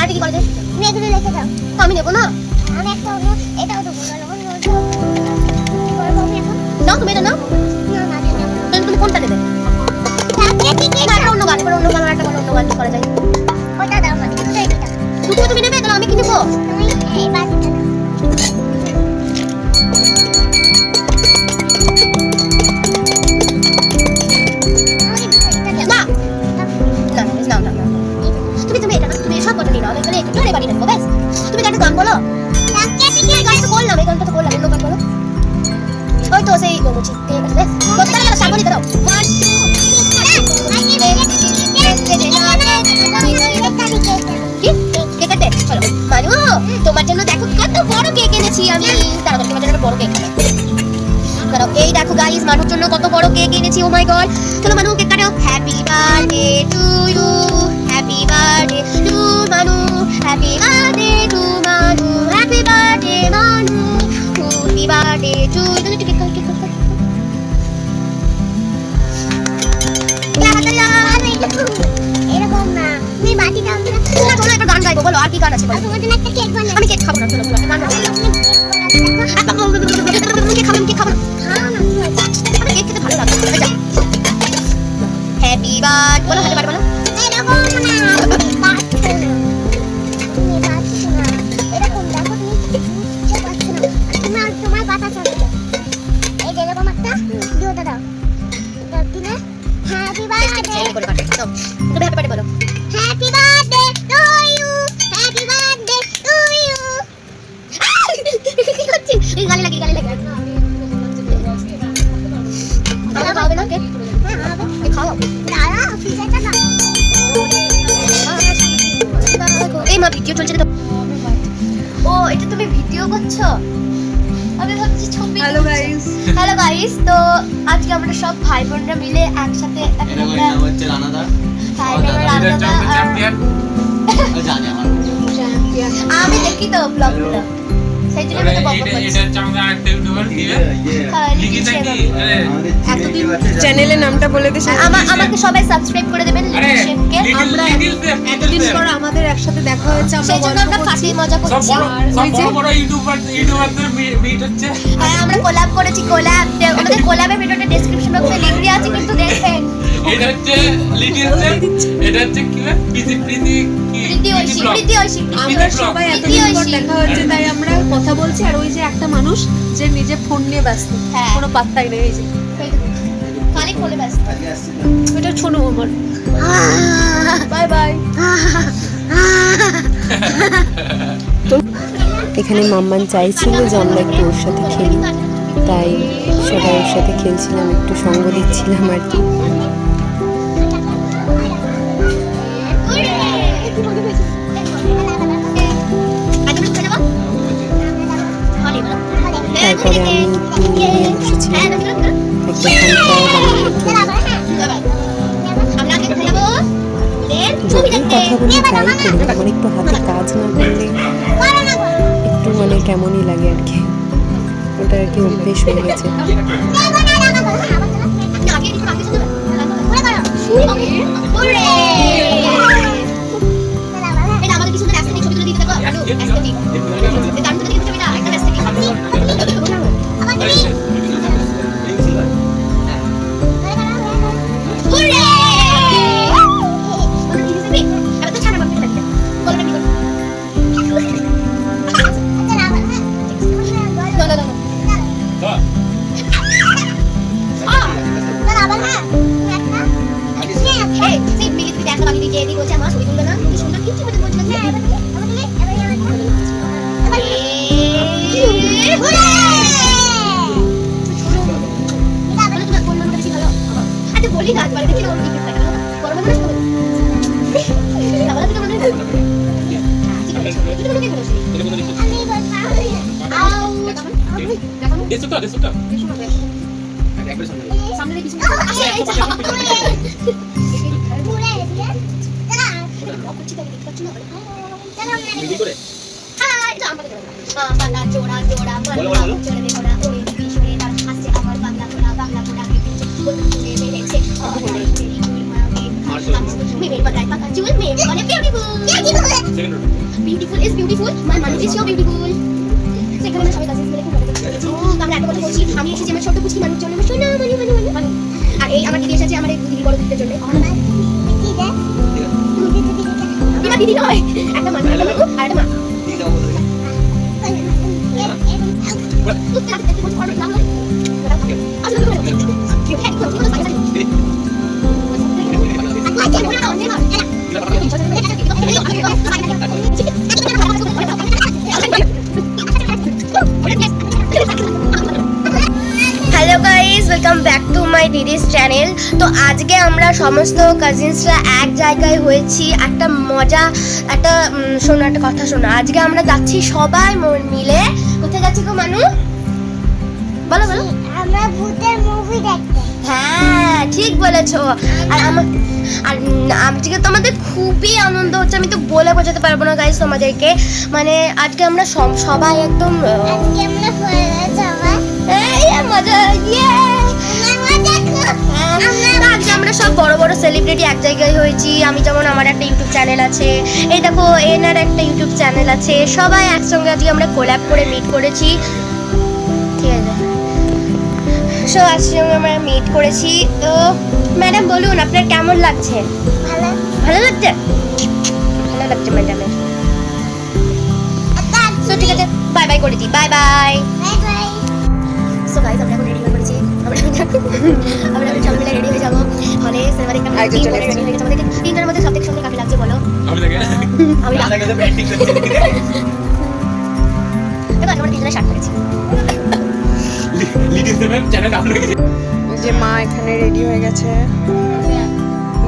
আর কি করে এগুলো লিখে দাও। আমি নেবো না, আমি একটা অন্য এটাও দেবো না, তুমি এটা নাও। তুমি কোনটা নেবে? অন্য গান, অন্য গান, একটা অন্য গান করা যায়। ওটা দাও মানে দুটো তুমি নেবে, তাহলে আমি কি নেবো? তুমি এই বাটিটা নাও। না না না, তুমি এটা না, তুমি সব কটা নিয়ে নাও। আমি এখানে একটু ধরে বাড়ি রাখবো, ব্যাস। তুমি একটা গান বলো। এই গানটা তো বললাম, এই গানটা তো বললাম, অন্য গান বলো। ওই তো সেই বলছি, ঠিক আছে ব্যাস। বলতে গেলে সাগরিকা দাও। কি? কে কাটে? চলো মানু, তোমার জন্য মানুর জন্য কত বড় কেক এনেছি, ও মাই গড। চলো মানু কেক কাটো। Happy birthday to you, happy birthday to Manu, happy birthday to Manu, happy birthday Manu, happy birthday to you. তুমি কেক খাও, কেক খাও। এরকম না, তুমি বাটি দাও না। চলো এবার গান গাইবো, বলো আর কি গান আছে বলো। তোমার জন্য একটা কেক বানাই। আমি কেক খাবো না, চলো গান গাইবো। কেক খাবো, কেক খাবো না। আমার কেক খেতে ভালো লাগে। হ্যাপি বার্থডে বলো, হ্যাপি বার্থডে বলো। এরকম না, তুমি পাচ্ছো না, এরকম দেখো তুমি বুঝতে পারছো না, তোমার বাতা চলছে। এই যে এরকম একটা দিওটা দাও, দাও দিলে হ্যাপি বার্থডে করে কাটো। তো তুমি হ্যাপি বার্থডে বলো। Happy birthday to you, happy birthday to you. কি হচ্ছে? এই গালি লাগে, গালি লাগে। খাওয়া হবে না কেক? হ্যাঁ হবে। খাও। দাঁড়া, ফ্রিজে না। এই মা ভিডিও চলছে তো। ও এটা তুমি ভিডিও করছো? আমি ভাবছি ছবি। হ্যালো গাইস, হ্যালো গাইস, তো আজকে আমরা সব ভাই বোনরা মিলে একসাথে একটা হচ্ছে রানাদা চ্যাম্পিয়ন। জানি আমার আমি দেখি তো ব্লগগুলো, সেই জন্য আমি তো বকবক করছি। এটা হচ্ছে আমাদের আরেকটা ইউটিউবার দিবে লিখিতা কি এতদিন চ্যানেলের নামটা বলে দে। আমাকে সবাই সাবস্ক্রাইব করে দেবেন আরে শেফকে। আমরা এতদিন পর আমাদের একসাথে দেখা হয়েছে, আমরা সেই জন্য গল্প আমরা করছি। ফাটিয়ে মজা সব করছি। বড় বড় ইউটিউবারদের মিট হচ্ছে। হ্যাঁ আমরা কোলাব করেছি, কোলাব। আমাদের কোলাবের ভিডিওটা ডেসক্রিপশন বক্সে লিংক দেওয়া আছে, কিন্তু দেখেন। এটা হচ্ছে লিটিল শেফ, এটা হচ্ছে কি প্রীতি প্রীতি ঐশী, প্রীতি ঐশী। আমরা সবাই এতদিন পর দেখা হয়েছে, তাই আমরা কথা বলছি। আর ওই যে একটা মানুষ যে নিজে ফোন নিয়ে ব্যস্ত, হ্যাঁ। কোনো পাত্তাই নেই। এই যে খালি ফোনে ব্যস্ত। এটা শোনো আমার। Bye bye. এখানে মাম্মান চাইছিল যে আমরা একটু ওর সাথে খেলি, তাই সবাই ওর সাথে খেলছিলাম, একটু সঙ্গ দিচ্ছিলাম আর কি। তারপরে আমি একটু নিয়ে বসেছিলাম একটা যতই কথা বলি তাই করি, আমার একটু হাতে কাজ না করলে একটু মানে কেমনই লাগে আর কি, ওটা আর কি অভ্যেস হয়ে গেছে। বলি না একবার দেখি ওর কি করতে গেল বড় বড় না তাহলে কি মনে হয় সামনে কিছু beautiful is beautiful, my man is so beautiful. সেখানে সবাই কাছে মিলে খুব মজা করছি। আমরা একটা কথা বলছি, আমি এসেছি আমার ছোট পুচকি মানুষ জন্য, শোনা মানে আর এই আমার দিদি এসেছে আমার এই দিদি বড় দিদির জন্য। আমার দিদি নয়, একটা মানুষ আর একটা মা। Hello guys, welcome back to my দিদিস চ্যানেল। তো আজকে আমরা সমস্ত কাজিনসরা এক জায়গায় হয়েছি, একটা মজা, একটা শোনো একটা কথা শোনো। আজকে আমরা যাচ্ছি সবাই মিলে, কোথায় যাচ্ছি গো মানু? বলো বলো। আমরা ভূতের মুভি দেখতে। হ্যাঁ ঠিক বলেছো। আর আজকে তো আমাদের খুবই আনন্দ হচ্ছে, আমি তো বলে বোঝাতে পারবো না গাইস তোমাদেরকে। মানে আজকে আমরা সবাই একদম মজা আজকে আমরা সব বড় বড় সেলিব্রিটি এক জায়গায় হয়েছি। আমি যেমন আমার একটা ইউটিউব চ্যানেল আছে, এই দেখো এনার একটা ইউটিউব চ্যানেল আছে, সবাই একসঙ্গে আজকে আমরা কোল্যাব করে মিট করেছি। ঠিক আছে, সো আজকে আমরা মিট করেছি। তো ম্যাডাম বলুন আপনার কেমন লাগছে? ভালো। ভালো লাগছে? ভালো লাগছে ম্যাডামের। সো ঠিক আছে, বাই বাই করে দিই। Bye bye. Bye bye. So guys আমরা এখন রেডি হয়ে পড়েছি। আমরা সব মিলে রেডি হয়ে যাবো হলে সিনেমা দেখতে। আমরা রেডি হয়ে গেছি। আমাদের তিনজনের মধ্যে সবথেকে সুন্দর কাকে লাগছে বলো? আমি দেখে আমি রানাকে তো ব্যাটিং করতে এবার আমরা তিনজনে শার্ট পরেছি। লিডিস সেভেন চ্যানেল আপলোড করেছি। যে মা এখানে রেডি হয়ে গেছে,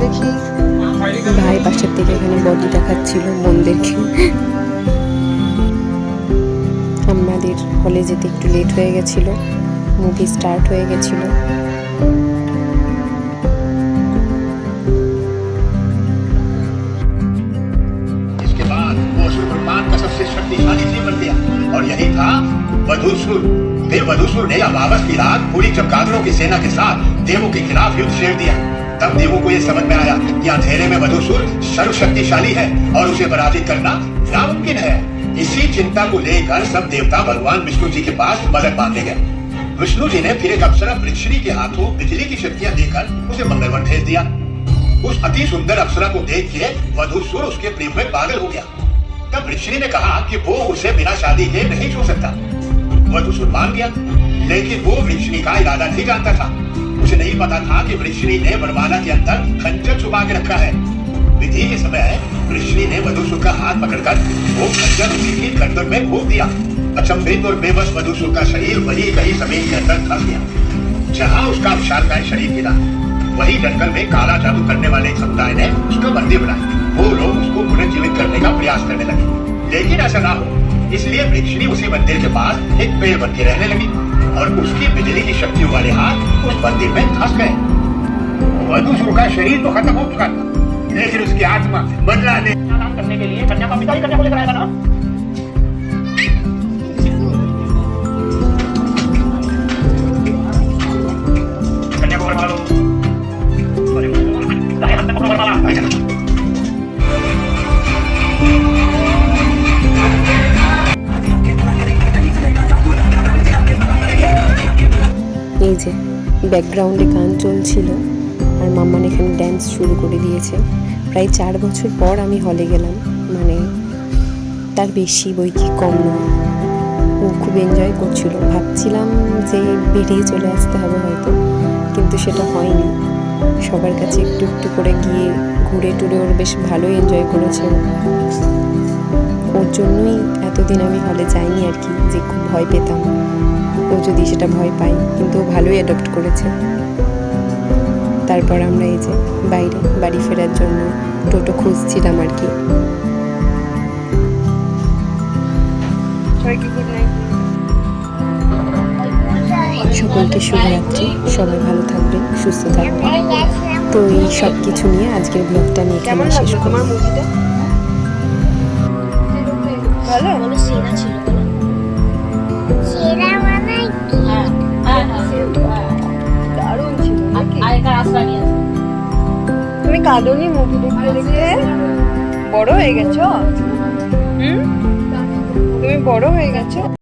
দেখি ভাই পাশের থেকে এখানে বডি দেখাচ্ছিল বোনদেরকে। আমাদের হলে যেতে একটু লেট হয়ে গেছিল, মুভি স্টার্ট হয়ে গেছিল। इसके बाद वो असुर ब्रह्मांड का सबसे शक्तिशाली जीव बन गया और यही था वधूसुर। देव वधूसुर ने अमावस की रात पूरी चमगादड़ों की सेना के साथ देवों के खिलाफ युद्ध छेड़ दिया। तब देवों को यह समझ में आया कि अंधेरे में वधूसुर सर्वशक्तिशाली है और उसे पराजित करना नामुमकिन है। इसी चिंता को लेकर सब देवता भगवान विष्णु जी के पास मदद मांगने गए। विष्णु जी ने फिर एक अप्सरा वृक्षिणी के हाथों बिजली की शक्तियां देकर उसे मंगलवन भेज दिया। उस अति सुंदर अप्सरा को देख के वधूसुर उसके प्रेम में पागल हो गया। तब वृक्षिणी ने कहा कि वो उसे बिना शादी के नहीं छू सकता। वधूसुर मान गया, लेकिन वो वृक्षिणी का इरादा नहीं जानता था। उसे नहीं पता था कि वृक्षिणी ने वरमाला के अंदर खंजर छुपा के रखा है। विधि के समय वृक्षिणी ने वधूसुर का हाथ पकड़कर वो खंजर उसी की गर्दन में घोंप दिया। अचंभित और बेबस वधूसुर का शरीर वही कहीं जमीन के अंदर फंस गया। जहाँ उसका विशालकाय शरीर गिरा, वही जंगल में काला जादू करने वाले एक समुदाय ने उसका मंदिर बनाया। वो लोग उसको पुनर्जीवित करने का प्रयास करने लगे, लेकिन ऐसा ना हो इसलिए वृक्षिणी उसी मंदिर के पास एक पेड़ बन के रहने लगी और उसकी बिजली की शक्तियों वाले हाथ उस मंदिर में फंस गए। वधूसुर का शरीर तो खत्म हो चुका था, लेकिन उसकी आत्मा बदला करने के लिए कन्या का पिता ही कन्या को लेकर आएगा ना। कन्या को बरमाला लो। अरे दाएं हाथ में पकड़ो बरमाला। এই যে ব্যাকগ্রাউন্ডে গান চলছিল আর মাম্মান এখানে ড্যান্স শুরু করে দিয়েছে। প্রায় 4 বছর পর আমি হলে গেলাম, মানে তার বেশি বই কি কম নয়। ও খুব এনজয় করছিল, ভাবছিলাম যে বেরিয়ে চলে আসতে হবে হয়তো, কিন্তু সেটা হয়নি। সবার কাছে একটু একটু করে গিয়ে ঘুরে টুরে ওর বেশ ভালোই এনজয় করেছে। ওর জন্যই এতদিন আমি হলে যাইনি আর কি, যে খুব ভয় পেতাম ও যদি সেটা ভয় পাই, কিন্তু ও ভালোই অ্যাডপ্ট করেছে। তারপর আমরা এই যে বাইরে বাড়ি ফেরার জন্য টোটো খুঁজছিলাম আর কি। সবাইকে গুড নাইট। সকলকে শুভরাত্রি, সবাই ভালো থাকবেন, সুস্থ থাকবেন। তো এই সব কিছু নিয়ে আজকের ব্লগটা নিয়ে কেমন শেষ লাগলো তোমার করব। মুভিটা? ভালো? বলো সেরা ছিল বলো। সেরা মানে কি? দারুণ ছিল নাকি? আরেকটা আশা নিয়ে তুমি কাঁদোনি মুভি দেখতে দেখতে? বড় হয়ে গেছো? তুমি বড় হয়ে গেছো?